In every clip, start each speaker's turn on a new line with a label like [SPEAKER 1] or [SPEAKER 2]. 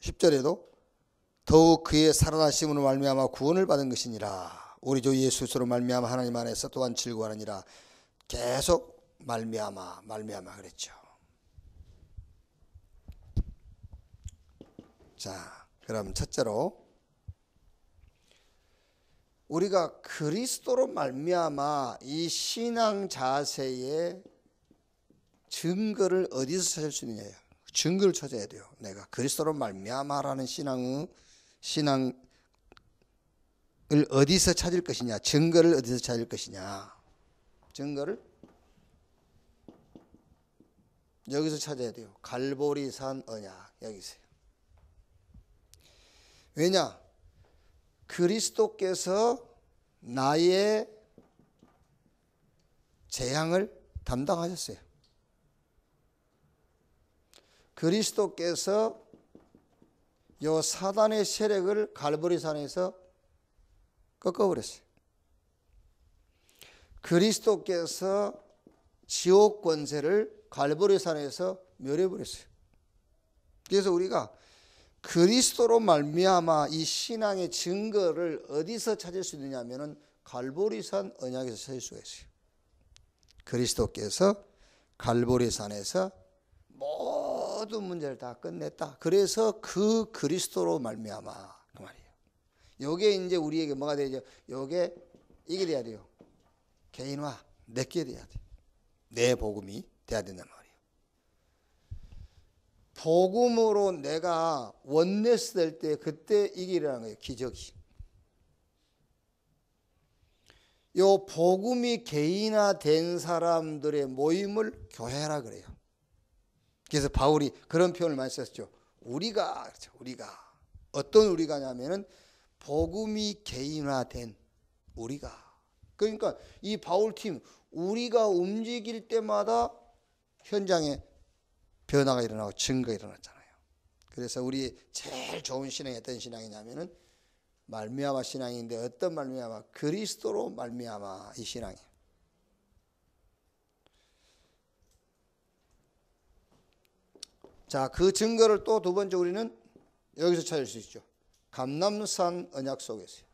[SPEAKER 1] 10절에도 더욱 그의 살아나심으로 말미암아 구원을 받은 것이니라. 우리 주 예수로 말미암아 하나님 안에서 또한 즐거워하느니라. 계속 말미암아 그랬죠. 자, 그럼 첫째로 우리가 그리스도로 말미암아 이 신앙 자세의 증거를 어디서 찾을 수 있느냐요. 증거를 찾아야 돼요. 내가 그리스도로 말미암아라는 신앙을 어디서 찾을 것이냐, 증거를 어디서 찾을 것이냐. 증거를 여기서 찾아야 돼요. 갈보리산 언약, 여기서요. 왜냐? 그리스도께서 나의 재앙을 담당하셨어요. 그리스도께서 요 사단의 세력을 갈보리산에서 꺾어버렸어요. 그리스도께서 지옥 권세를 갈보리산에서 멸해버렸어요. 그래서 우리가 그리스도로 말미암아 이 신앙의 증거를 어디서 찾을 수 있느냐면은 갈보리산 언약에서 찾을 수가 있어요. 그리스도께서 갈보리산에서 모든 문제를 다 끝냈다. 그래서 그 그리스도로 말미암아 그 말이에요. 요게 이제 우리에게 뭐가 되죠? 요게 이게 돼야 돼요. 개인화, 내게 돼야 돼. 내 복음이 돼야 된단 말이에요. 복음으로 내가 원네스 될 때 그때 이게 일어나는 거예요. 기적이. 요 복음이 개인화된 사람들의 모임을 교회라 그래요. 그래서 바울이 그런 표현을 많이 썼죠. 우리가, 그렇죠. 우리가. 어떤 우리가냐면은 복음이 개인화된 우리가. 그러니까 이 바울팀 우리가 움직일 때마다 현장에 변화가 일어나고 증거가 일어났잖아요. 그래서 우리 제일 좋은 신앙이 어떤 신앙이냐면은 말미암아 신앙인데 어떤 말미암아? 그리스도로 말미암아 이 신앙이에요. 자, 그 증거를 또 두 번째 우리는 여기서 찾을 수 있죠. 감람산 언약 속에서요.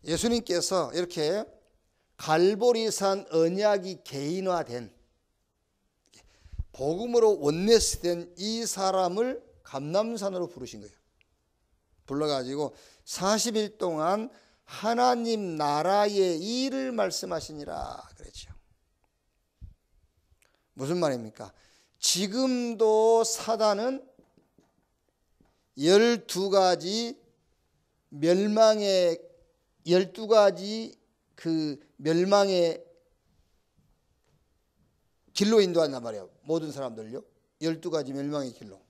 [SPEAKER 1] 예수님께서 이렇게 갈보리산 언약이 개인화된 복음으로 원내스된 이 사람을 감람산으로 부르신 거예요. 불러가지고 40일 동안 하나님 나라의 일을 말씀하시니라 그랬죠. 무슨 말입니까? 지금도 사단은 12가지 멸망의 12가지 그 멸망의 길로 인도한단 말이에요. 모든 사람들요. 12가지 멸망의 길로.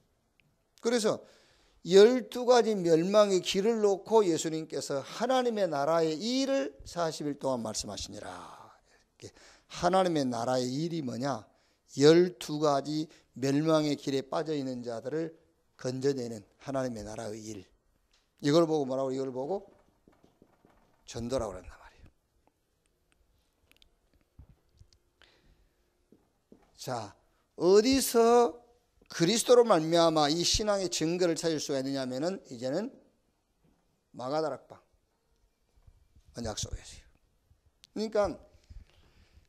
[SPEAKER 1] 그래서 12가지 멸망의 길을 놓고 예수님께서 하나님의 나라의 일을 40일 동안 말씀하시니라. 하나님의 나라의 일이 뭐냐? 12가지 멸망의 길에 빠져있는 자들을 건져내는 하나님의 나라의 일. 이걸 보고 뭐라고? 이걸 보고 전도라고 그런단 말이에요. 자, 어디서 그리스도로 말미암아 이 신앙의 증거를 찾을 수가 있느냐면은 이제는 마가다락방 언약 속에서요. 그러니까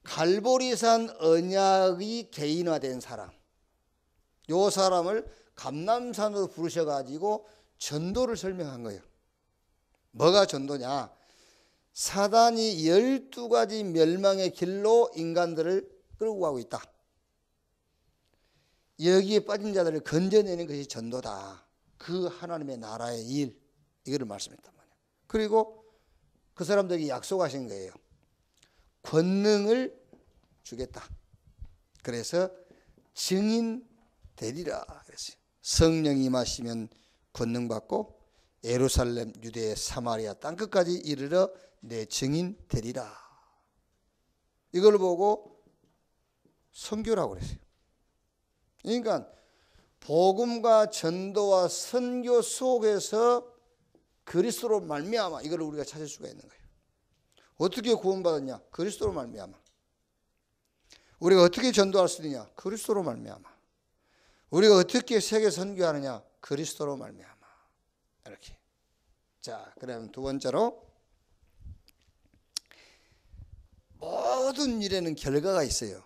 [SPEAKER 1] 갈보리산 언약이 개인화된 사람, 요 사람을 감람산으로 부르셔가지고 전도를 설명한 거예요. 뭐가 전도냐? 사단이 12가지 멸망의 길로 인간들을 끌고 가고 있다. 여기에 빠진 자들을 건져내는 것이 전도다. 그 하나님의 나라의 일, 이거를 말씀했단 말이에요. 그리고 그 사람들에게 약속하신 거예요. 권능을 주겠다. 그래서 증인 되리라 그랬어요. 성령이 임하시면 권능 받고 예루살렘, 유대, 사마리아 땅끝까지 이르러 내 증인 되리라. 이걸 보고 선교라고 그랬어요. 그러니까 복음과 전도와 선교 속에서 그리스도로 말미암아 이걸 우리가 찾을 수가 있는 거예요. 어떻게 구원받았냐? 그리스도로 말미암아. 우리가 어떻게 전도할 수 있느냐? 그리스도로 말미암아. 우리가 어떻게 세계 선교하느냐? 그리스도로 말미암아. 이렇게. 자, 그러면 두 번째로, 모든 일에는 결과가 있어요.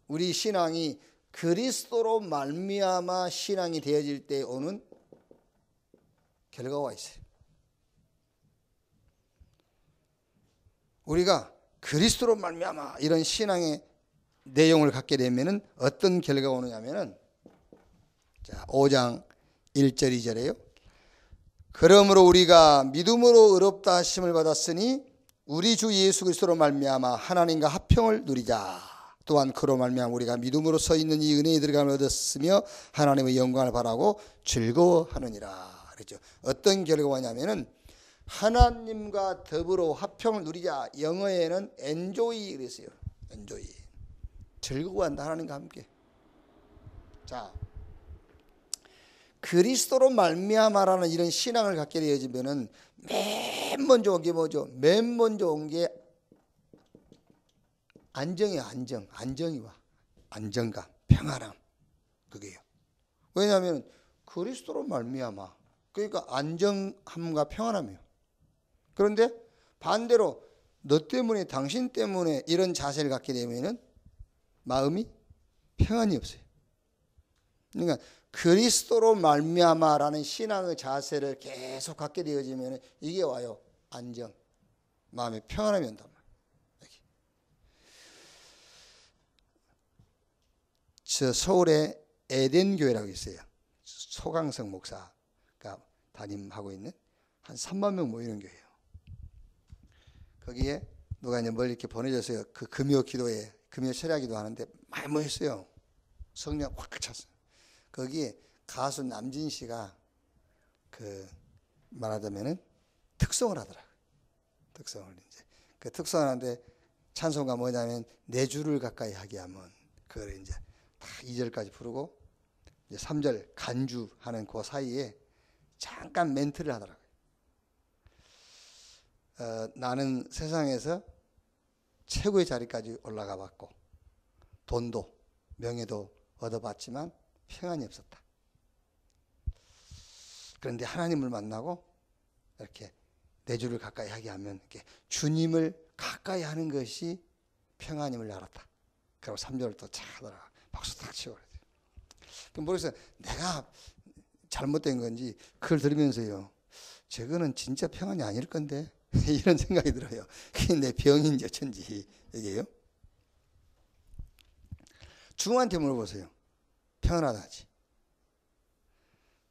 [SPEAKER 1] 우리 신앙이 그리스도로 말미암아 신앙이 되어질 때 오는 결과가 있어요. 우리가 그리스도로 말미암아 이런 신앙의 내용을 갖게 되면은 어떤 결과가 오느냐면은, 자, 5장 1절 2절에요. 그러므로 우리가 믿음으로 의롭다 하심을 받았으니 우리 주 예수 그리스도로 말미암아 하나님과 합평을 누리자. 또한 그로 말미암아 우리가 믿음으로 있는 이 은혜에 들어감을 얻었으며 하나님의 영광을 바라고 즐거워하느니라. 그렇죠. 어떤 결과가 냐면은 하나님과 더불어 합평을 누리자. 영어에는 enjoy 그랬어요. enjoy. 즐거워한다. 하나님과 함께. 자, 그리스도로 말미암아라는 이런 신앙을 갖게 되어지면은 맨 먼저 온 게 뭐죠? 맨 먼저 온 게 안정이에요. 안정이 와. 안정감, 평안함. 그게요. 왜냐하면 그리스도로 말미암아. 그러니까 안정함과 평안함이에요. 그런데 반대로 너 때문에, 당신 때문에 이런 자세를 갖게 되면은 마음이 평안이 없어요. 그러니까 그리스도로 말미암아라는 신앙의 자세를 계속 갖게 되어지면 이게 와요. 안정, 마음의 평안함이 온단 말이에요. 저 서울에 에덴교회라고 있어요. 소강성 목사가 담임하고 있는 한 3만 명 모이는 교회예요. 거기에 누가 이제 뭘 이렇게 보내줬어요. 그 금요 기도에, 금요 철야 기도 하는데 많이 모였어요. 성령 확 찼어요. 거기에 가수 남진 씨가 그 말하자면은 특송을 하더라고요. 특송을 이제 그 특송을 하는데 찬송가 뭐냐면 내 주를 가까이 하게 하면 그걸 이제 다 2절까지 부르고 이제 3절 간주하는 그 사이에 잠깐 멘트를 하더라고요. 나는 세상에서 최고의 자리까지 올라가 봤고 돈도 명예도 얻어봤지만 평안이 없었다. 그런데 하나님을 만나고 이렇게 내 주를 가까이 하게 하면 이렇게 주님을 가까이 하는 것이 평안임을 알았다. 그리고 3절을 또 착 하더라. 박수 탁 치고 그러죠. 그럼 모르겠어요. 내가 잘못된 건지 그걸 들으면서요. 저거는 진짜 평안이 아닐 건데 이런 생각이 들어요. 그게 내 병인지 어쩐지 이게요. 중한테 물어보세요. 평안하다 하지.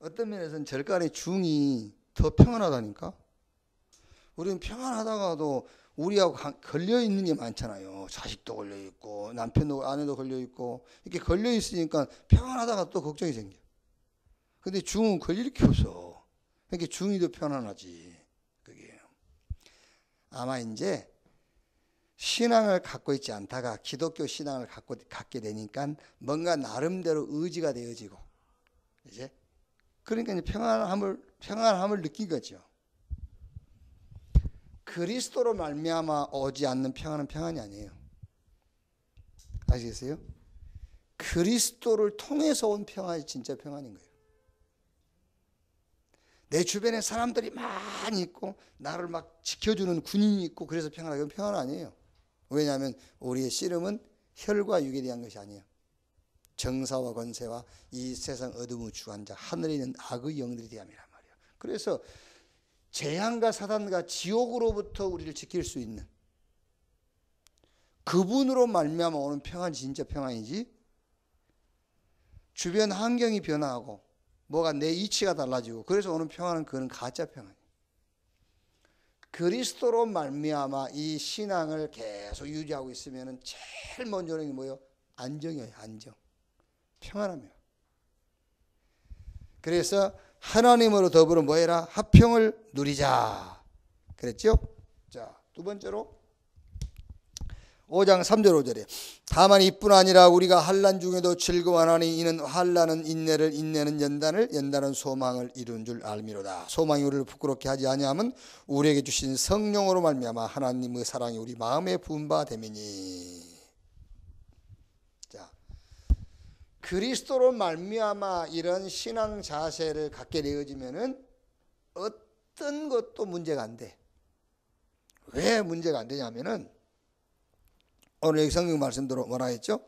[SPEAKER 1] 어떤 면에서는 절간의 중이 더 평안하다니까. 우리는 평안하다가도 우리하고 걸려있는 게 많잖아요. 자식도 걸려있고 남편도 아내도 걸려있고 이렇게 걸려있으니까 평안하다가 또 걱정이 생겨. 근데 중은 걸릴 게 없어. 그러니까 중이 더 편안하지. 그게 아마 이제 신앙을 갖고 있지 않다가 기독교 신앙을 갖게 되니까 뭔가 나름대로 의지가 되어지고 이제 그러니까 이제 평안함을 느낀 거죠. 그리스도로 말미암아 오지 않는 평안은 평안이 아니에요. 아시겠어요? 그리스도를 통해서 온 평안이 진짜 평안인 거예요. 내 주변에 사람들이 많이 있고 나를 막 지켜주는 군인이 있고 그래서 평안하다. 그건 평안 아니에요. 왜냐하면 우리의 씨름은 혈과 육에 대한 것이 아니에요. 정사와 권세와 이 세상 어둠의 주관자 하늘에 있는 악의 영들에 대함이란 말이에요. 그래서 재앙과 사단과 지옥으로부터 우리를 지킬 수 있는 그분으로 말미암아 오는 평안이 진짜 평안이지, 주변 환경이 변화하고 뭐가 내 이치가 달라지고 그래서 오는 평안은 그건 가짜 평안이에요. 그리스도로 말미암아 이 신앙을 계속 유지하고 있으면 제일 먼저 오는 게 뭐예요? 안정이에요. 안정. 평안함이에요. 그래서 하나님으로 더불어 뭐해라? 합평을 누리자. 그랬죠? 자, 두 번째로 5장 3절 5절에 다만 이뿐 아니라 우리가 환난 중에도 즐거워하나니 이는 환난은 인내를, 인내는 연단을, 연단은 소망을 이룬 줄 알미로다. 소망이 우리를 부끄럽게 하지 아니하면 우리에게 주신 성령으로 말미암아 하나님의 사랑이 우리 마음에 부은 바 되미니. 자, 그리스도로 말미암아 이런 신앙 자세를 갖게 되어지면은 어떤 것도 문제가 안 돼. 왜 문제가 안 되냐면은 오늘 여기 성경 말씀대로 뭐라 했죠?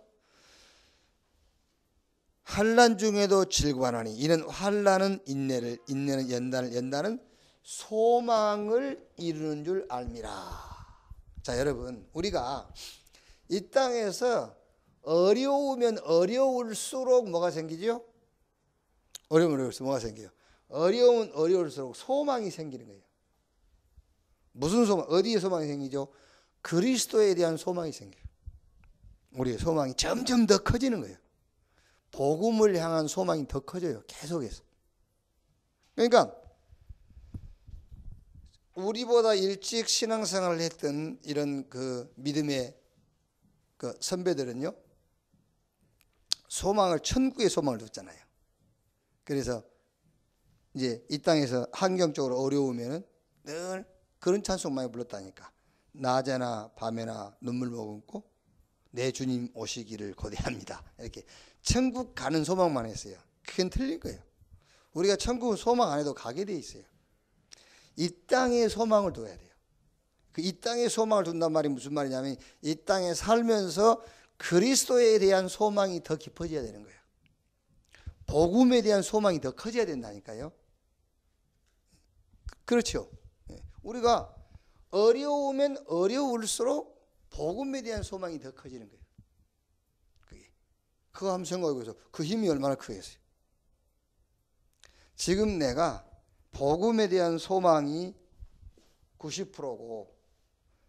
[SPEAKER 1] 환난 중에도 즐거워하니 이는 환난은 인내를, 인내는 연단을, 연단은 소망을 이루는 줄 알미라. 자, 여러분, 우리가 이 땅에서 어려우면 어려울수록 뭐가 생기죠? 어려우면 어려울수록 뭐가 생겨요? 어려우면 어려울수록 소망이 생기는 거예요. 무슨 소망? 어디에 소망이 생기죠? 그리스도에 대한 소망이 생겨요. 우리의 소망이 점점 더 커지는 거예요. 복음을 향한 소망이 더 커져요. 계속해서. 그러니까 우리보다 일찍 신앙생활을 했던 이런 그 믿음의 그 선배들은요, 소망을, 천국의 소망을 뒀잖아요. 그래서 이제 이 땅에서 환경적으로 어려우면은 늘 그런 찬송 많이 불렀다니까. 낮에나 밤에나 눈물 머금고 내 주님 오시기를 고대합니다. 이렇게 천국 가는 소망만 했어요. 그건 틀린 거예요. 우리가 천국은 소망 안 해도 가게 돼 있어요. 이 땅에 소망을 둬야 돼요. 그 이 땅에 소망을 둔단 말이 무슨 말이냐면 이 땅에 살면서 그리스도에 대한 소망이 더 깊어져야 되는 거예요. 복음에 대한 소망이 더 커져야 된다니까요. 그렇죠. 우리가 어려우면 어려울수록 복음에 대한 소망이 더 커지는 거예요. 그거 한번 생각해보세요. 그 힘이 얼마나 크겠어요. 지금 내가 복음에 대한 소망이 90%고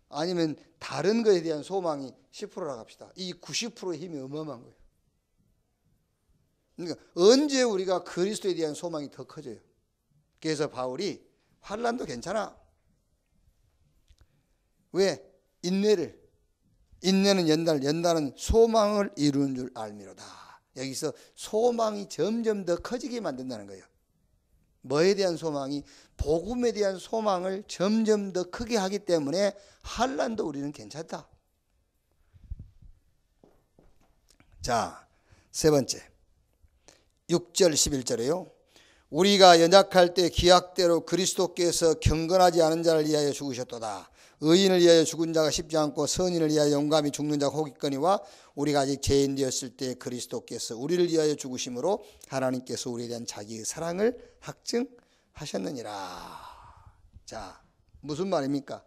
[SPEAKER 1] 아니면 다른 것에 대한 소망이 10%라고 합시다. 이 90%의 힘이 어마어마한 거예요. 그러니까 언제 우리가 그리스도에 대한 소망이 더 커져요. 그래서 바울이 환난도 괜찮아. 왜? 인내는 연단, 연단은 소망을 이루는 줄 알미로다. 여기서 소망이 점점 더 커지게 만든다는 거예요. 뭐에 대한 소망이? 복음에 대한 소망을 점점 더 크게 하기 때문에 환난도 우리는 괜찮다. 자, 세 번째 6절 11절에요. 우리가 연약할 때 기약대로 그리스도께서 경건하지 않은 자를 위하여 죽으셨도다. 의인을 위하여 죽은 자가 쉽지 않고 선인을 위하여 용감히 죽는 자가 혹 있거니와 우리가 아직 죄인 되었을 때 그리스도께서 우리를 위하여 죽으심으로 하나님께서 우리에 대한 자기의 사랑을 확증하셨느니라. 자, 무슨 말입니까?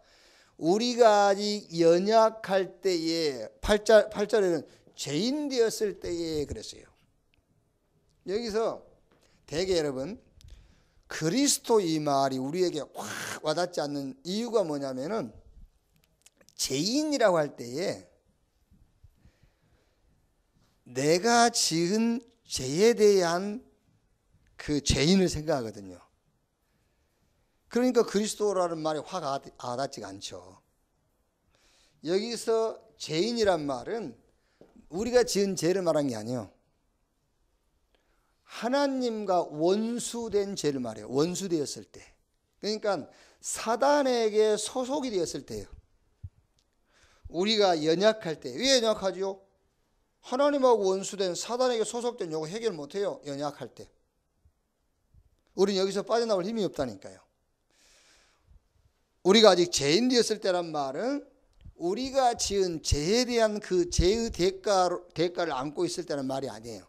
[SPEAKER 1] 우리가 아직 연약할 때에 8절에는 죄인 되었을 때에 그랬어요. 여기서 대개 여러분 그리스도 이 말이 우리에게 확 와닿지 않는 이유가 뭐냐면은 죄인이라고 할 때에 내가 지은 죄에 대한 그 죄인을 생각하거든요. 그러니까 그리스도라는 말이 확 와닿지가 않죠. 여기서 죄인이란 말은 우리가 지은 죄를 말한 게 아니에요. 하나님과 원수된 죄를 말해요. 원수되었을 때. 그러니까 사단에게 소속이 되었을 때예요. 우리가 연약할 때. 왜 연약하죠? 하나님하고 원수된 사단에게 소속된 요거 해결 못해요. 연약할 때. 우리는 여기서 빠져나올 힘이 없다니까요. 우리가 아직 죄인 되었을 때란 말은 우리가 지은 죄에 대한 그 죄의 대가를 안고 있을 때는 말이 아니에요.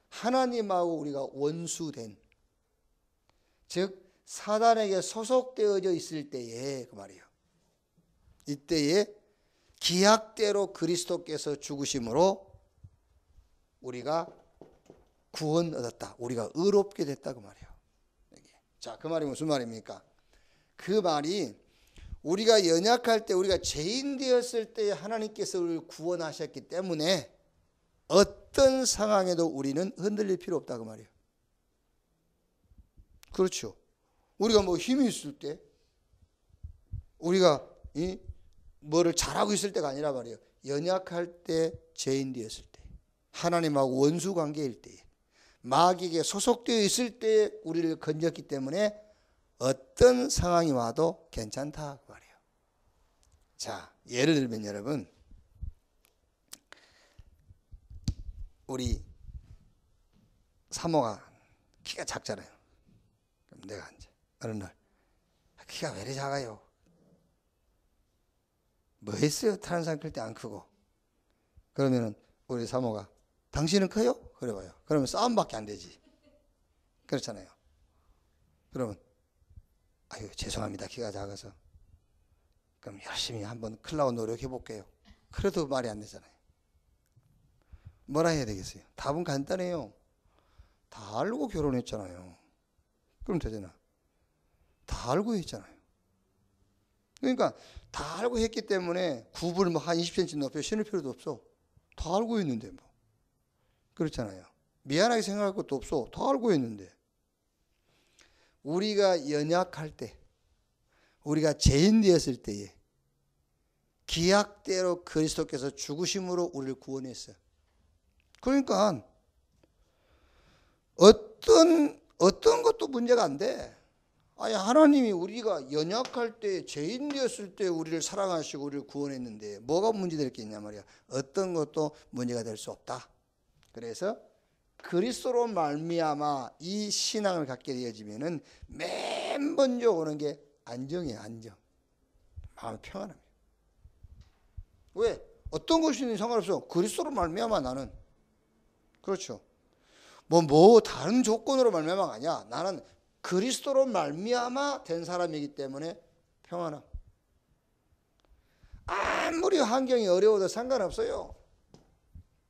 [SPEAKER 1] 하나님하고 우리가 원수된, 즉 사단에게 소속되어져 있을 때에 그 말이에요. 이때에 기약대로 그리스도께서 죽으심으로 우리가 구원 얻었다. 우리가 의롭게 됐다 그 말이에요. 자, 그 말이 무슨 말입니까? 그 말이 우리가 연약할 때, 우리가 죄인 되었을 때 하나님께서 우리를 구원하셨기 때문에 어떤 상황에도 우리는 흔들릴 필요 없다 그 말이에요. 그렇죠. 우리가 뭐 힘이 있을 때, 우리가 뭐를 잘하고 있을 때가 아니라 말이에요. 연약할 때, 죄인 되었을 때, 하나님하고 원수 관계일 때, 마귀에게 소속되어 있을 때 우리를 건졌기 때문에 어떤 상황이 와도 괜찮다 그 말이에요. 자, 예를 들면 여러분, 우리 사모가 키가 작잖아요. 그럼 내가 이제 어느 날 키가 왜 이리 작아요? 뭐 했어요? 다른 사람 클 때 안 크고. 그러면은 우리 사모가 당신은 커요? 그래봐요. 그러면 싸움밖에 안 되지. 그렇잖아요. 그러면 아유 죄송합니다. 키가 작아서. 그럼 열심히 한번 크려고 노력해 볼게요. 그래도 말이 안 되잖아요. 뭐라 해야 되겠어요? 답은 간단해요. 다 알고 결혼했잖아요. 그럼 되잖아. 다 알고 했잖아요. 그러니까 다 알고 했기 때문에 굽을 뭐 한 20cm 높여 신을 필요도 없어. 다 알고 있는데 뭐. 그렇잖아요. 미안하게 생각할 것도 없어. 다 알고 있는데. 우리가 연약할 때, 우리가 죄인 되었을 때에 기약대로 그리스도께서 죽으심으로 우리를 구원했어요. 그러니까 어떤 것도 문제가 안 돼. 아니 하나님이 우리가 연약할 때 죄인 되었을 때 우리를 사랑하시고 우리를 구원했는데 뭐가 문제될 게 있냐 말이야. 어떤 것도 문제가 될 수 없다. 그래서 그리스도로 말미암아 이 신앙을 갖게 되어지면은 맨 먼저 오는 게 안정이에요. 안정. 마음 평안합니다. 왜? 어떤 것이든 상관없어. 그리스도로 말미암아 나는. 그렇죠. 뭐 다른 조건으로 말미암아가 아니야. 나는 그리스도로 말미암아 된 사람이기 때문에 평안함. 아무리 환경이 어려워도 상관없어요.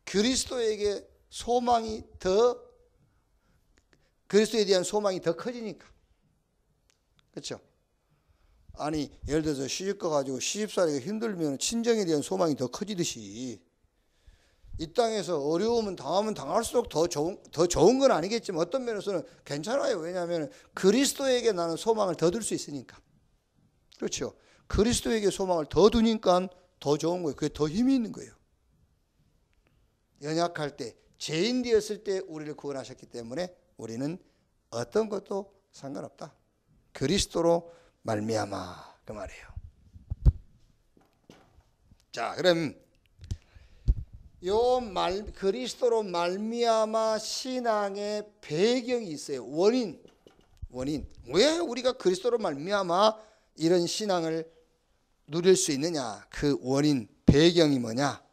[SPEAKER 1] 그리스도에게 소망이 그리스도에 대한 소망이 더 커지니까. 그렇죠? 아니 예를 들어서 시집가 가지고 시집살이가 힘들면 친정에 대한 소망이 더 커지듯이 이 땅에서 어려움은 당하면 당할수록 더 좋은 건 아니겠지만 어떤 면에서는 괜찮아요. 왜냐하면 그리스도에게 나는 소망을 더 둘 수 있으니까. 그렇죠. 그리스도에게 소망을 더 두니까 더 좋은 거예요. 그게 더 힘이 있는 거예요. 연약할 때, 죄인 되었을 때 우리를 구원하셨기 때문에 우리는 어떤 것도 상관없다. 그리스도로 말미암아 그 말이에요. 자, 그럼 그리스도로 말미암아 신앙의 배경이 있어요. 원인. 왜 우리가 그리스도로 말미암아 이런 신앙을 누릴 수 있느냐? 그 원인, 배경이 뭐냐?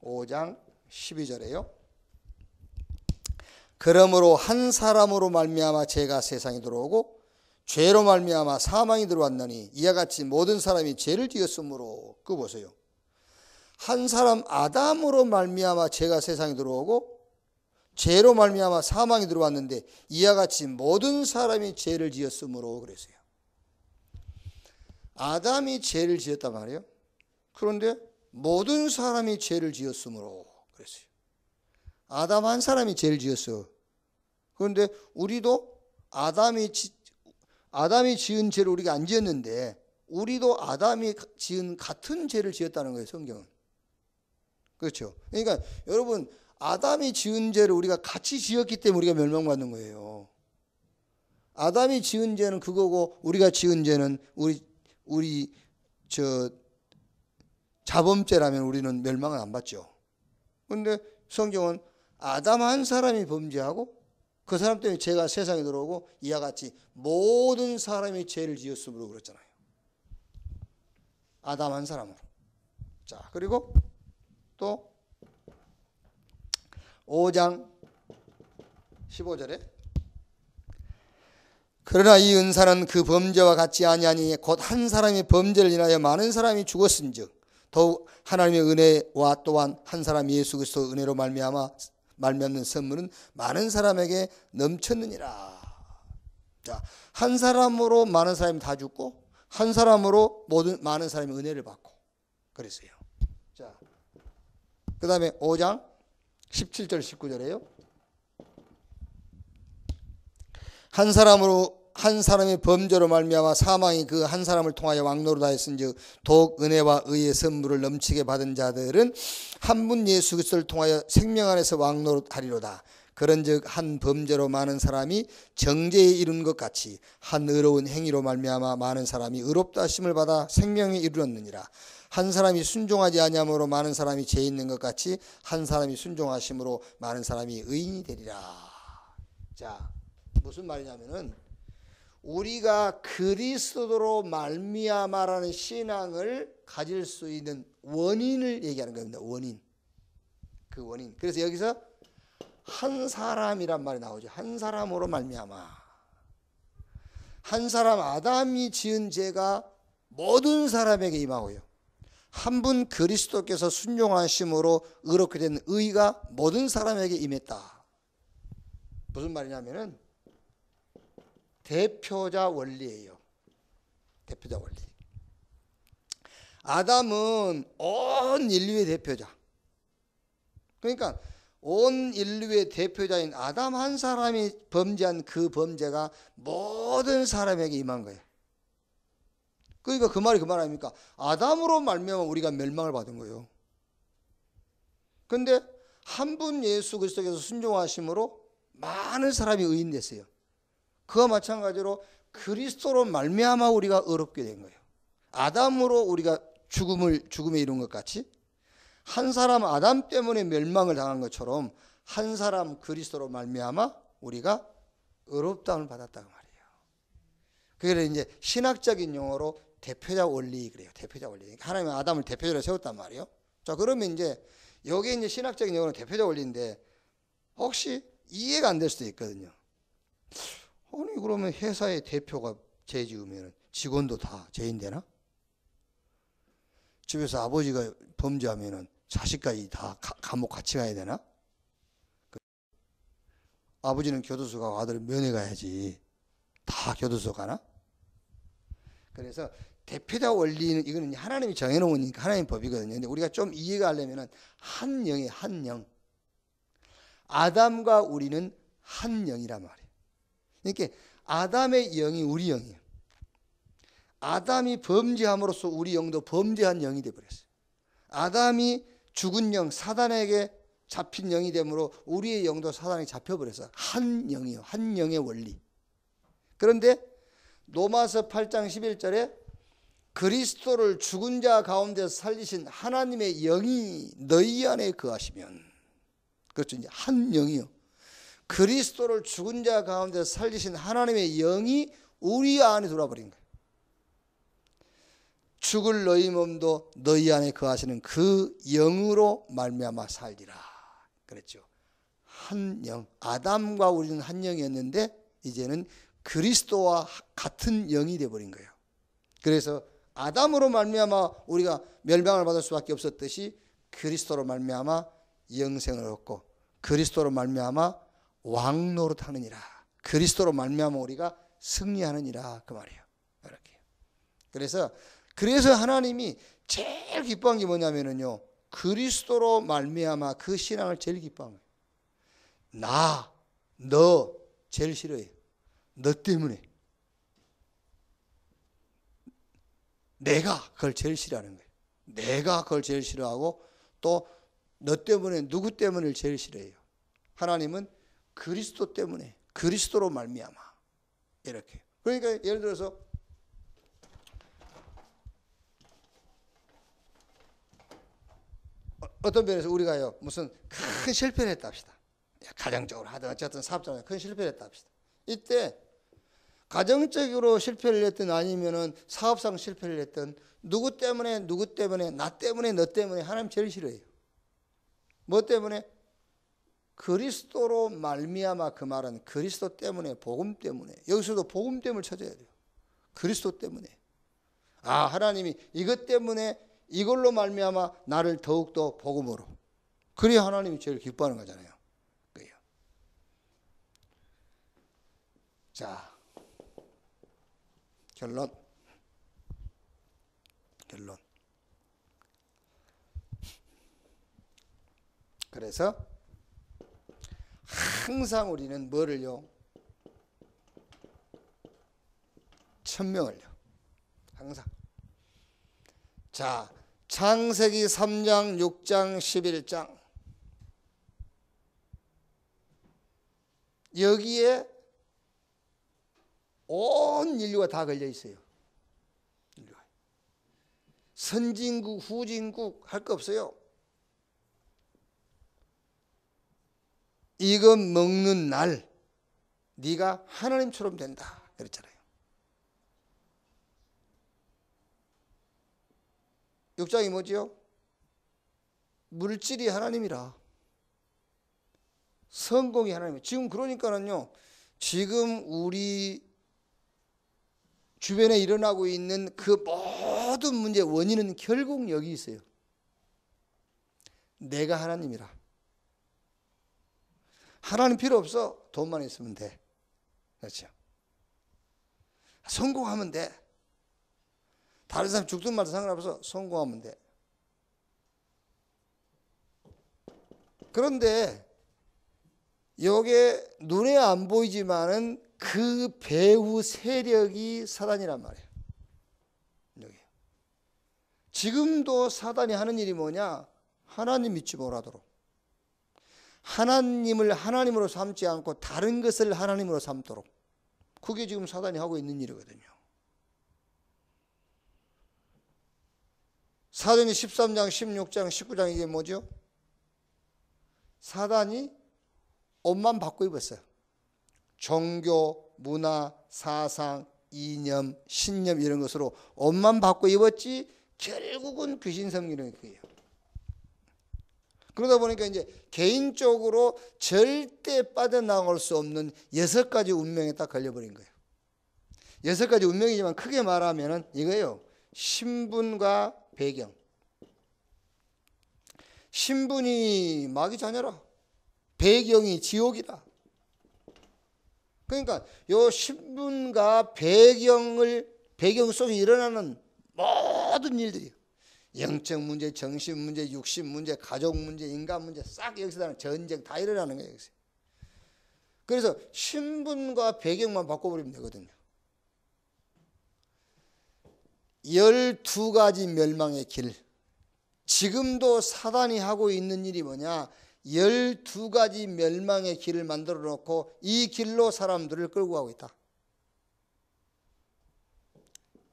[SPEAKER 1] 5장 12절에요. 그러므로 한 사람으로 말미암아 죄가 세상에 들어오고 죄로 말미암아 사망이 들어왔느니 이와 같이 모든 사람이 죄를 지었으므로. 그거 보세요. 한 사람 아담으로 말미암아 죄가 세상에 들어오고 죄로 말미암아 사망이 들어왔는데 이와 같이 모든 사람이 죄를 지었으므로 그랬어요. 아담이 죄를 지었단 말이에요. 그런데 모든 사람이 죄를 지었으므로 그랬어요. 아담 한 사람이 죄를 지었어. 그런데 우리도 아담이 지은 죄를 우리가 안 지었는데 우리도 아담이 지은 같은 죄를 지었다는 거예요. 성경은. 그렇죠. 그러니까 여러분 아담이 지은 죄를 우리가 같이 지었기 때문에 우리가 멸망받는 거예요. 아담이 지은 죄는 그거고 우리가 지은 죄는 우리 자범죄라면 우리는 멸망을 안 받죠. 그런데 성경은 아담 한 사람이 범죄하고 그 사람 때문에 죄가 세상에 들어오고 이와 같이 모든 사람이 죄를 지었으므로 그랬잖아요. 아담 한 사람으로. 자, 그리고 또 5장 15절에 그러나 이 은사는 그 범죄와 같지 아니하니 곧 한 사람이 범죄를 인하여 많은 사람이 죽었은즉 더욱 하나님의 은혜와 또한 한 사람 예수 그리스도 은혜로 말미암는 선물은 많은 사람에게 넘쳤느니라. 자, 한 사람으로 많은 사람이 다 죽고 한 사람으로 많은 사람이 은혜를 받고 그랬어요. 자, 그 다음에 5장 17절 19절에요. 한 사람의 범죄로 말미암아 사망이 그 한 사람을 통하여 왕노로 하였은즉 더욱 은혜와 의의 선물을 넘치게 받은 자들은 한 분 예수 그리스도를 통하여 생명 안에서 왕노로 하리로다. 그런즉 한 범죄로 많은 사람이 정죄에 이르는 것 같이 한 의로운 행위로 말미암아 많은 사람이 의롭다 하심을 받아 생명에 이르렀느니라. 한 사람이 순종하지 아니함으로 많은 사람이 죄 있는 것 같이 한 사람이 순종하심으로 많은 사람이 의인이 되리라. 자, 무슨 말이냐면은 우리가 그리스도로 말미암아라는 신앙을 가질 수 있는 원인을 얘기하는 겁니다. 원인. 그 원인. 그래서 여기서 한 사람이란 말이 나오죠. 한 사람으로 말미암아. 한 사람 아담이 지은 죄가 모든 사람에게 임하고요. 한 분 그리스도께서 순종하심으로 의롭게 된 의가 모든 사람에게 임했다. 무슨 말이냐면은 대표자 원리예요. 대표자 원리. 아담은 온 인류의 대표자. 그러니까 온 인류의 대표자인 아담 한 사람이 범죄한 그 범죄가 모든 사람에게 임한 거예요. 그러니까 그 말이 그 말 아닙니까? 아담으로 말미암아 우리가 멸망을 받은 거예요. 그런데 한 분 예수 그리스도께서 순종하심으로 많은 사람이 의인 됐어요. 그와 마찬가지로 그리스도로 말미암아 우리가 의롭게 된 거예요. 아담으로 우리가 죽음에 이른 것 같이 한 사람 아담 때문에 멸망을 당한 것처럼 한 사람 그리스도로 말미암아 우리가 의롭다함을 받았다고 말이에요. 그래서 이제 신학적인 용어로 대표자 원리 그래요. 대표자 원리. 하나님은 아담을 대표자로 세웠단 말이에요. 자, 그러면 이제 여기 이제 신학적인 용어는 대표자 원리인데 혹시 이해가 안 될 수도 있거든요. 아니 그러면 회사의 대표가 죄 지으면 직원도 다 죄인 되나? 집에서 아버지가 범죄하면 자식까지 다 감옥 같이 가야 되나? 아버지는 교도소 가고 아들은 면회 가야지 다 교도소 가나? 그래서 대표자 원리는 이거는 하나님이 정해놓으니까 하나님 법이거든요. 근데 우리가 좀 이해가 하려면 한 영이 한 영. 아담과 우리는 한 영이란 말이에요. 그러니까 아담의 영이 우리 영이에요. 아담이 범죄함으로써 우리 영도 범죄한 영이 되어버렸어요. 아담이 죽은 영, 사단에게 잡힌 영이 되므로 우리의 영도 사단에 잡혀버렸어요. 한 영이요. 한 영의 원리. 그런데 로마서 8장 11절에 그리스도를 죽은 자 가운데서 살리신 하나님의 영이 너희 안에 거하시면, 그렇죠. 이제 한 영이요. 그리스도를 죽은 자 가운데서 살리신 하나님의 영이 우리 안에 들어와 버린 거예요. 죽을 너희 몸도 너희 안에 거하시는 그 영으로 말미암아 살리라 그랬죠. 한 영. 아담과 우리는 한 영이었는데 이제는 그리스도와 같은 영이 되어 버린 거예요. 그래서 아담으로 말미암아 우리가 멸망을 받을 수밖에 없었듯이 그리스도로 말미암아 영생을 얻고 그리스도로 말미암아 왕노릇 하느니라. 그리스도로 말미암아 우리가 승리하느니라 그 말이에요. 이렇게. 그래서 하나님이 제일 기뻐한 게 뭐냐면요. 그리스도로 말미암아 그 신앙을 제일 기뻐한 거예요. 너 제일 싫어해. 너 때문에. 내가 그걸 제일 싫어하는 거예요. 내가 그걸 제일 싫어하고 또 너 때문에 누구 때문을 제일 싫어해요. 하나님은 그리스도 때문에 그리스도로 말미암아 이렇게. 그러니까 예를 들어서 어떤 면에서 우리가요 무슨 큰 실패를 했다 합시다. 가정적으로 하든 어쨌든 사업적으로 큰 실패를 했다 합시다. 이때 가정적으로 실패를 했든 아니면은 사업상 실패를 했든 누구 때문에 나 때문에 너 때문에 하나님 제일 싫어해요. 뭐 때문에? 그리스도로 말미암아. 그 말은 그리스도 때문에, 복음 때문에. 여기서도 복음 때문을 찾아야 돼요. 그리스도 때문에. 하나님이 이것 때문에 이걸로 말미암아 나를 더욱더 복음으로. 그래야 하나님이 제일 기뻐하는 거잖아요. 그래요. 자, 결론. 그래서 항상 우리는 뭐를요? 천명을요. 항상. 자, 창세기 3장, 6장, 11장. 여기에 온 인류가 다 걸려 있어요. 선진국, 후진국 할 거 없어요. 이거 먹는 날 네가 하나님처럼 된다 그랬잖아요. 6장이 뭐지요? 물질이 하나님이라. 성공이 하나님이라. 지금 그러니까는요, 지금 우리 주변에 일어나고 있는 그 모든 문제의 원인은 결국 여기 있어요. 내가 하나님이라. 하나님 필요 없어. 돈만 있으면 돼. 그렇죠? 성공하면 돼. 다른 사람 죽든 말든 상관없어. 성공하면 돼. 그런데 요게 눈에 안 보이지만은 그 배후 세력이 사단이란 말이에요. 여기. 지금도 사단이 하는 일이 뭐냐? 하나님 믿지 못하도록. 하나님을 하나님으로 삼지 않고 다른 것을 하나님으로 삼도록. 그게 지금 사단이 하고 있는 일이거든요. 사도행전 13장, 16장, 19장 이게 뭐죠? 사단이 옷만 바꿔 입었어요. 종교, 문화, 사상, 이념, 신념 이런 것으로 옷만 바꿔 입었지 결국은 귀신 섬기는 거예요. 그러다 보니까 이제 개인적으로 절대 빠져나올 수 없는 6가지 운명에 딱 걸려버린 거예요. 6가지 운명이지만 크게 말하면은 이거예요. 신분과 배경. 신분이 마귀 자녀라. 배경이 지옥이다. 그러니까 요 신분과 배경 속에 일어나는 모든 일들이 영적 문제, 정신 문제, 육신 문제, 가족 문제, 인간 문제 싹 여기서 전쟁 다 일어나는 거예요. 여기서. 그래서 신분과 배경만 바꿔버리면 되거든요. 12가지 멸망의 길. 지금도 사단이 하고 있는 일이 뭐냐? 12가지 멸망의 길을 만들어 놓고 이 길로 사람들을 끌고 가고 있다.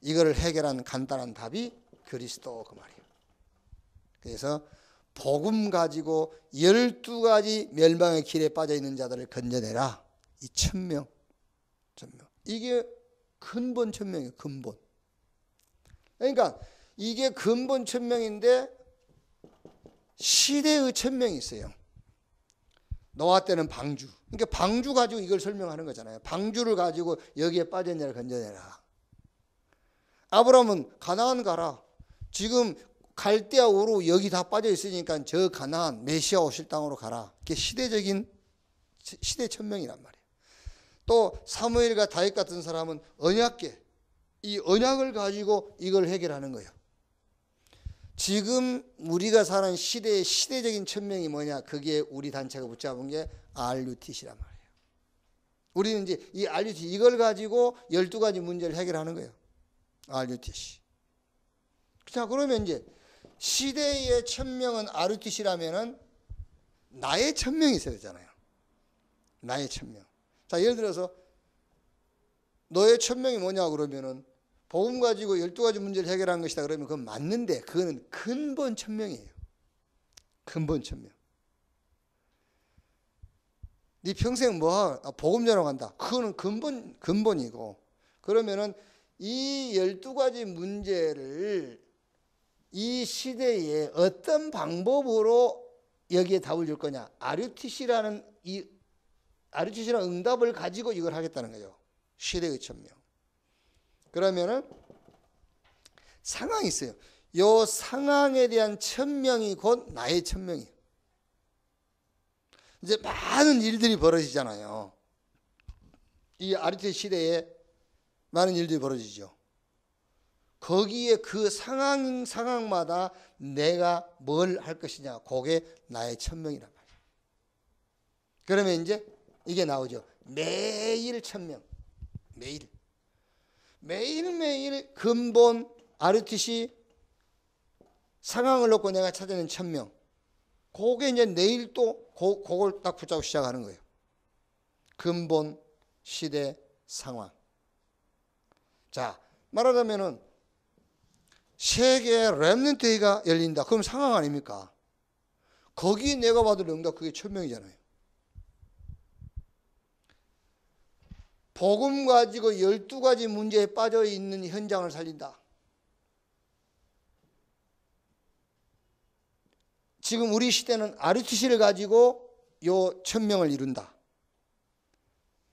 [SPEAKER 1] 이거를 해결한 간단한 답이 그리스도 그 말이에요. 그래서 복음 가지고 12가지 멸망의 길에 빠져 있는 자들을 건져내라. 이 천명. 이게 근본 천명이에요. 근본. 그러니까 이게 근본 천명인데 시대의 천명이 있어요. 노아 때는 방주. 그러니까 방주 가지고 이걸 설명하는 거잖아요. 방주를 가지고 여기에 빠진 자를 건져내라. 아브라함은 가나안 가라. 지금 갈대아 우루 여기 다 빠져 있으니까 저 가나안 메시아 오실 땅으로 가라. 그게 시대적인 시대 천명이란 말이에요. 또 사무엘과 다윗 같은 사람은 언약계, 이 언약을 가지고 이걸 해결하는 거예요. 지금 우리가 사는 시대의 시대적인 천명이 뭐냐? 그게 우리 단체가 붙잡은 게 RUTC란 말이에요. 우리는 이제 이 RUTC 이걸 가지고 12가지 문제를 해결하는 거예요. RUTC. 자, 그러면 이제 시대의 천명은 RUTC라면은 나의 천명이 있어야 되잖아요. 나의 천명. 자, 예를 들어서 너의 천명이 뭐냐 그러면은 복음 가지고 12가지 문제를 해결한 것이다 그러면 그건 맞는데 그거는 근본 천명이에요. 근본 천명. 네 평생 뭐 복음 전하간다. 그거는 근본이고 그러면은 이 12가지 문제를 이 시대에 어떤 방법으로 여기에 답을 줄 거냐. RUTC라는 응답을 가지고 이걸 하겠다는 거예요. 시대의 천명. 그러면은 상황이 있어요. 이 상황에 대한 천명이 곧 나의 천명이에요. 이제 많은 일들이 벌어지잖아요. 이 RUTC 시대에 많은 일들이 벌어지죠. 거기에 그 상황마다 내가 뭘 할 것이냐. 그게 나의 천명이란 말이에요. 그러면 이제 이게 나오죠. 매일 천명. 매일매일 근본 RUTC 상황을 놓고 내가 찾아낸 천명. 그게 이제 내일 또 그걸 딱 붙잡고 시작하는 거예요. 근본 시대 상황. 자, 말하자면은 세계 렘넌트회가 열린다. 그럼 상황 아닙니까? 거기 내가 받을 응답 그게 1000명이잖아요. 복음 가지고 12가지 문제에 빠져 있는 현장을 살린다. 지금 우리 시대는 RUTC를 가지고 요 1000명을 이룬다.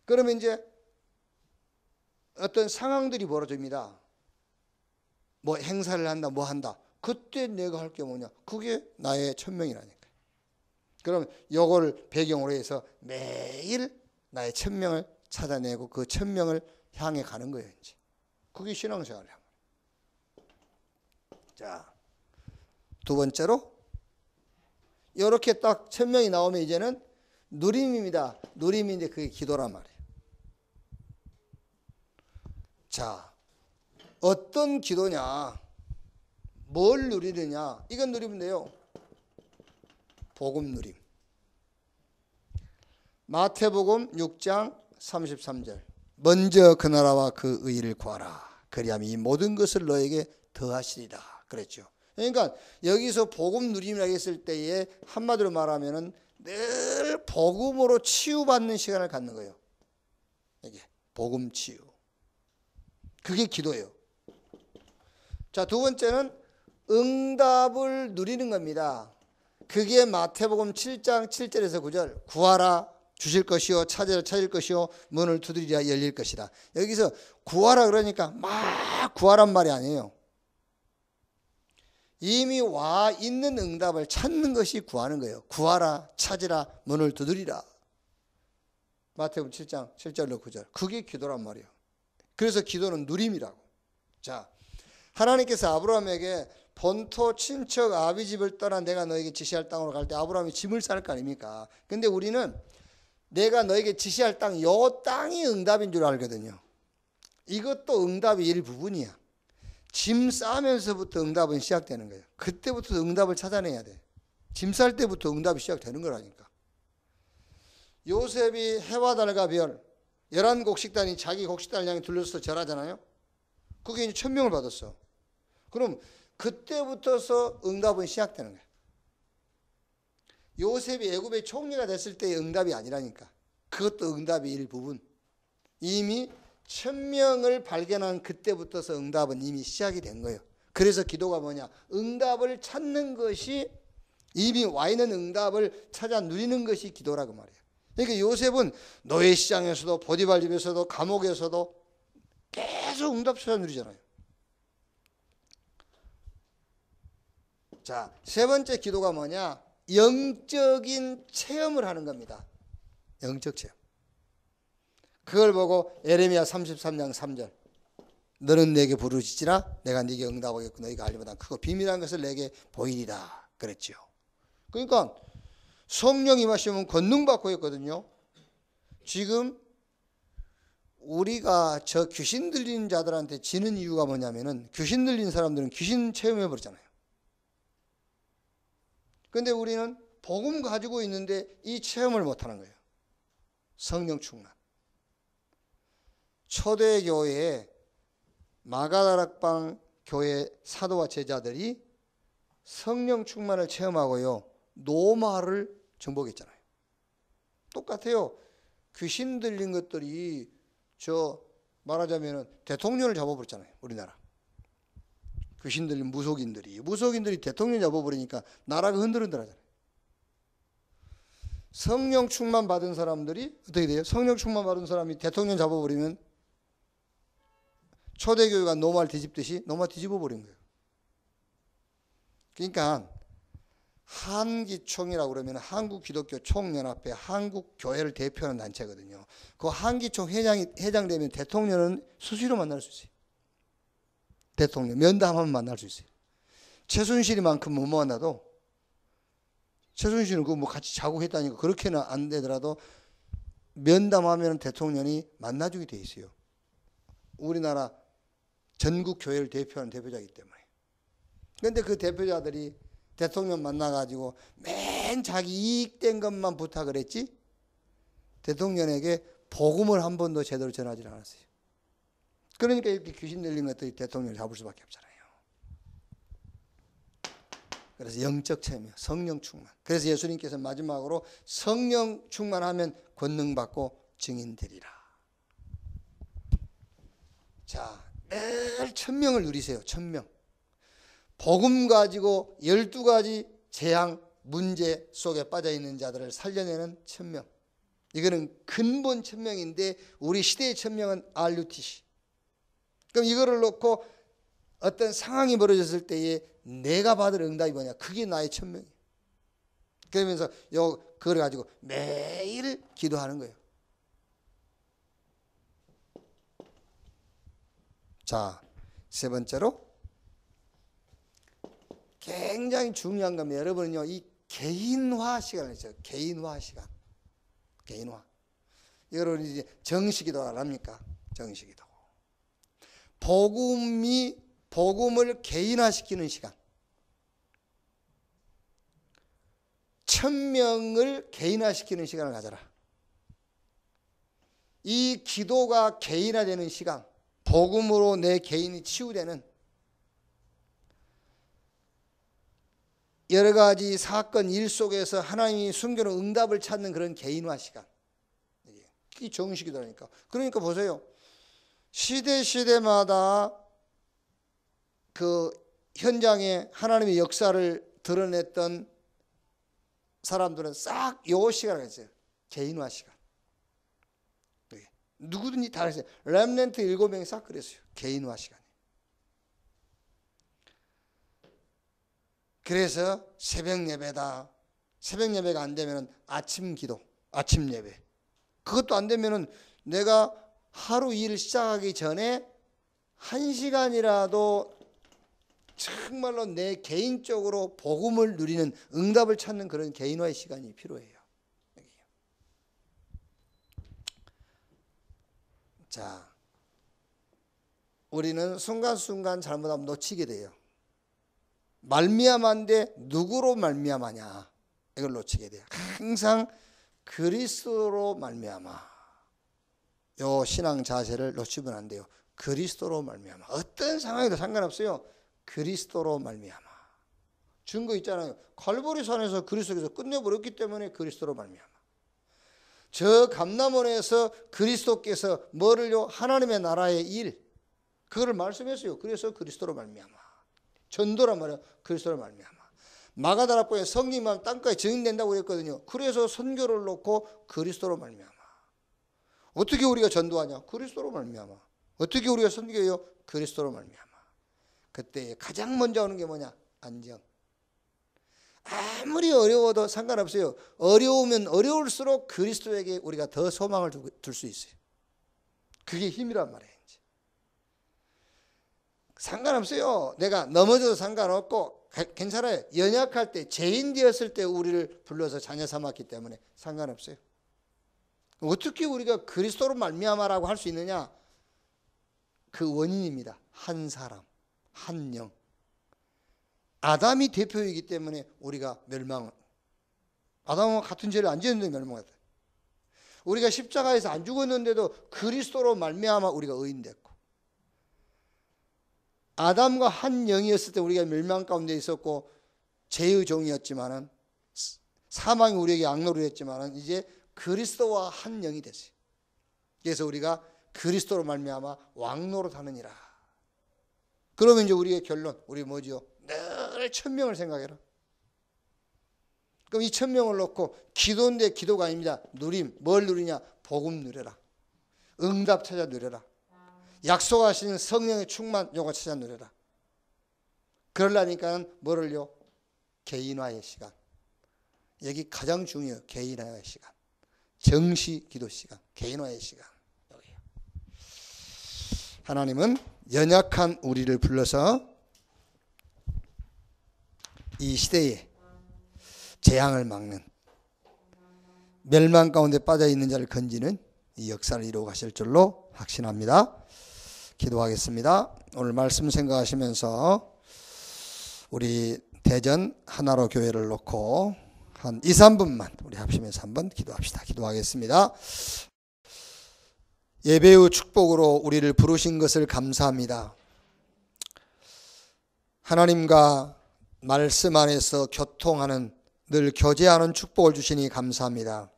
[SPEAKER 1] 그러면 이제 어떤 상황들이 벌어집니다. 뭐 행사를 한다, 뭐 한다. 그때 내가 할 게 뭐냐? 그게 나의 1000명이라니까. 그럼 요걸 배경으로 해서 매일 나의 1000명을 찾아내고 그 1000명을 향해 가는 거예요, 이제. 그게 신앙생활이야. 자, 두 번째로 이렇게 딱 1000명이 나오면 이제는 누림입니다. 누림인데 그게 기도란 말이에요. 자, 어떤 기도냐? 뭘 누리느냐? 이건 누리면 돼요. 복음 누림. 마태복음 6장 33절. 먼저 그 나라와 그 의를 구하라. 그리하면 이 모든 것을 너에게 더하시리라. 그랬죠. 그러니까 여기서 복음 누림이라고 했을 때에 한마디로 말하면은 늘 복음으로 치유받는 시간을 갖는 거예요. 이게 복음 치유. 그게 기도예요. 자, 두 번째는 응답을 누리는 겁니다. 그게 마태복음 7장 7절에서 9절. 구하라 주실 것이요, 찾으라 찾을 것이요, 문을 두드리라 열릴 것이다. 여기서 구하라 그러니까 막 구하란 말이 아니에요. 이미 와 있는 응답을 찾는 것이 구하는 거예요. 구하라, 찾으라, 문을 두드리라. 마태복음 7장 7절로 9절. 그게 기도란 말이에요. 그래서 기도는 누림이라고. 자, 하나님께서 아브라함에게 본토 친척 아비 집을 떠나 내가 너에게 지시할 땅으로 갈 때 아브라함이 짐을 쌀 거 아닙니까? 근데 우리는 내가 너에게 지시할 땅, 요 땅이 응답인 줄 알거든요. 이것도 응답의 일부분이야. 짐 싸면서부터 응답은 시작되는 거예요. 그때부터 응답을 찾아내야 돼. 짐 쌀 때부터 응답이 시작되는 거라니까. 요셉이 해와 달과 별 11곡식단이 자기 곡식단을 향해 둘러서 절하잖아요. 그게 이제 1000명을 받았어. 그럼 그때부터서 응답은 시작되는 거예요. 요셉이 애굽의 총리가 됐을 때의 응답이 아니라니까. 그것도 응답의 일부분. 이미 1000명을 발견한 그때부터서 응답은 이미 시작이 된 거예요. 그래서 기도가 뭐냐? 응답을 찾는 것이, 이미 와 있는 응답을 찾아 누리는 것이 기도라고 말이에요. 그러니까 요셉은 노예시장에서도 보디발 집에서도 감옥에서도 계속 응답 찾아 누리잖아요. 자, 세 번째 기도가 뭐냐? 영적인 체험을 하는 겁니다. 영적 체험. 그걸 보고 에레미야 33장 3절. 너는 내게 부르짖으라 내가 네게 응답하겠고 너희가 알리보다 크고 비밀한 것을 내게 보이리라 그랬죠. 그러니까 성령 임하시면 권능 받고 있거든요. 지금 우리가 저 귀신 들린 자들한테 지는 이유가 뭐냐면은 귀신 들린 사람들은 귀신 체험해 버렸잖아요. 근데 우리는 복음 가지고 있는데 이 체험을 못 하는 거예요. 성령 충만. 초대교회에 마가다락방 교회 사도와 제자들이 성령 충만을 체험하고요. 노마를 정복했잖아요. 똑같아요. 귀신 들린 것들이 저 말하자면 대통령을 잡아버렸잖아요. 우리나라. 귀신 들린 무속인들이 대통령 잡아버리니까 나라가 흔들흔들하잖아요. 성령 충만 받은 사람들이 어떻게 돼요? 성령 충만 받은 사람이 대통령 잡아버리면 초대교회가 노마를 뒤집듯이 노마 뒤집어버린 거예요. 그러니까 한기총이라고 그러면 한국기독교 총연합회 한국교회를 대표하는 단체거든요. 그 한기총 회장 되면 대통령은 수시로 만날 수 있어요. 대통령 면담하면 만날 수 있어요. 최순실이만큼 못 만나도 최순실은 그 뭐 같이 자고 했다니까 그렇게는 안 되더라도 면담하면 대통령이 만나주게 돼 있어요. 우리나라 전국 교회를 대표하는 대표자이기 때문에. 그런데 그 대표자들이 대통령 만나가지고 맨 자기 이익된 것만 부탁을 했지 대통령에게 복음을 한 번도 제대로 전하지 않았어요. 그러니까 이렇게 귀신 들린 것들이 대통령을 잡을 수밖에 없잖아요. 그래서 영적 체면, 성령 충만. 그래서 예수님께서 마지막으로 성령 충만하면 권능 받고 증인 되리라. 자, 늘 1000명을 누리세요. 1000명. 복음 가지고 12가지 재앙, 문제 속에 빠져있는 자들을 살려내는 1000명. 이거는 근본 1000명인데 우리 시대의 1000명은 RUTC. 그럼 이거를 놓고 어떤 상황이 벌어졌을 때에 내가 받을 응답이 뭐냐? 그게 나의 1000명이에요. 그러면서 그걸 가지고 매일 기도하는 거예요. 자, 세 번째로 굉장히 중요한 겁니다. 여러분은요, 이 개인화 시간을 있어요. 개인화 시간. 개인화. 이거를 이제 정식기도를 합니까? 정식기도. 복음을 개인화시키는 시간. 1000명을 개인화시키는 시간을 가져라. 이 기도가 개인화되는 시간, 복음으로 내 개인이 치유되는 여러 가지 사건 일 속에서 하나님이 숨겨놓은 응답을 찾는 그런 개인화 시간. 이게 정식이더라니까. 그러니까 보세요. 시대마다 그 현장에 하나님의 역사를 드러냈던 사람들은 싹 요 시간을 했어요. 개인화 시간. 누구든지 다 했어요. 렘넌트 7명이 싹 그랬어요. 개인화 시간. 그래서 새벽 예배다. 새벽 예배가 안 되면 아침 기도, 아침 예배. 그것도 안 되면 내가 하루 일 시작하기 전에 1시간이라도 정말로 내 개인적으로 복음을 누리는 응답을 찾는 그런 개인화의 시간이 필요해요. 자, 우리는 순간순간 잘못하면 놓치게 돼요. 말미암아인데 누구로 말미암아냐, 이걸 놓치게 돼요. 항상 그리스도로 말미암아. 요 신앙 자세를 놓치면 안 돼요. 그리스도로 말미암아. 어떤 상황에도 상관없어요. 그리스도로 말미암아. 증거 있잖아요. 갈보리산에서 그리스도께서 끝내버렸기 때문에 그리스도로 말미암아. 저 감람원에서 그리스도께서 뭐를요? 하나님의 나라의 일, 그거를 말씀했어요. 그래서 그리스도로 말미암아. 전도란 말이야. 그리스도로 말미암아. 마가다락방에 성령만 땅까지 증인된다고 그랬거든요. 그래서 선교를 놓고 그리스도로 말미암아. 어떻게 우리가 전도하냐? 그리스도로 말미암아. 어떻게 우리가 선교해요? 그리스도로 말미암아. 그때 가장 먼저 오는 게 뭐냐? 안정. 아무리 어려워도 상관없어요. 어려우면 어려울수록 그리스도에게 우리가 더 소망을 둘 수 있어요. 그게 힘이란 말이에요. 상관없어요. 내가 넘어져도 상관없고 괜찮아요. 연약할 때, 죄인 되었을 때 우리를 불러서 자녀 삼았기 때문에 상관없어요. 어떻게 우리가 그리스도로 말미암아라고 할 수 있느냐? 그 원인입니다. 한 사람, 한 영. 아담이 대표이기 때문에 우리가 멸망을, 아담과 같은 죄를 안 지었는데 멸망했다. 우리가 십자가에서 안 죽었는데도 그리스도로 말미암아 우리가 의인됐고, 아담과 한 영이었을 때 우리가 멸망 가운데 있었고 죄의 종이었지만은, 사망이 우리에게 악노를 했지만은 이제 그리스도와 한 영이 됐어요. 그래서 우리가 그리스도로 말미암아 왕노릇 하느니라. 그러면 이제 우리의 결론, 우리 뭐지요? 늘 1000명을 생각해라. 그럼 이 1000명을 놓고 기도인데 기도가 아닙니다. 누림. 뭘 누리냐? 복음 누려라. 응답 찾아 누려라. 약속하시는 성령의 충만 요거 찾아 누려라. 그러려니까 뭐를요? 개인화의 시간. 여기 가장 중요해요. 개인화의 시간. 정시 기도 시간. 개인화의 시간. 여기요. 하나님은 연약한 우리를 불러서 이 시대에 재앙을 막는, 멸망 가운데 빠져 있는 자를 건지는 이 역사를 이루어 가실 줄로 확신합니다. 기도하겠습니다. 오늘 말씀 생각하시면서 우리 대전 하나로 교회를 놓고 한 2, 3분만 우리 합심해서 한번 기도합시다. 기도하겠습니다. 예배의 축복으로 우리를 부르신 것을 감사합니다. 하나님과 말씀 안에서 교통하는, 늘 교제하는 축복을 주시니 감사합니다.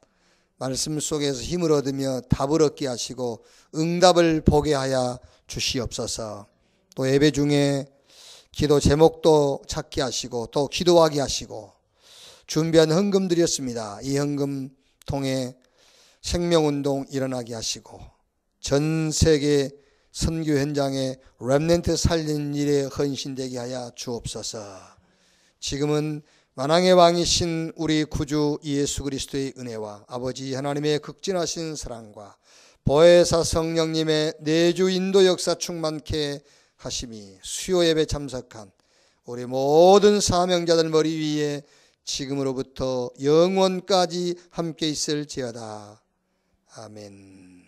[SPEAKER 1] 말씀 속에서 힘을 얻으며 답을 얻게 하시고 응답을 보게 하여 주시옵소서. 또 예배 중에 기도 제목도 찾게 하시고 또 기도하게 하시고 준비한 헌금 드렸습니다. 이 헌금 통해 생명운동 일어나게 하시고 전 세계 선교 현장에 렘넌트 살리는 일에 헌신되게 하여 주옵소서. 지금은 만왕의 왕이신 우리 구주 예수 그리스도의 은혜와 아버지 하나님의 극진하신 사랑과 보혜사 성령님의 내주 인도 역사 충만케 하심이 수요 예배 참석한 우리 모든 사명자들 머리 위에 지금으로부터 영원까지 함께 있을지어다. 아멘.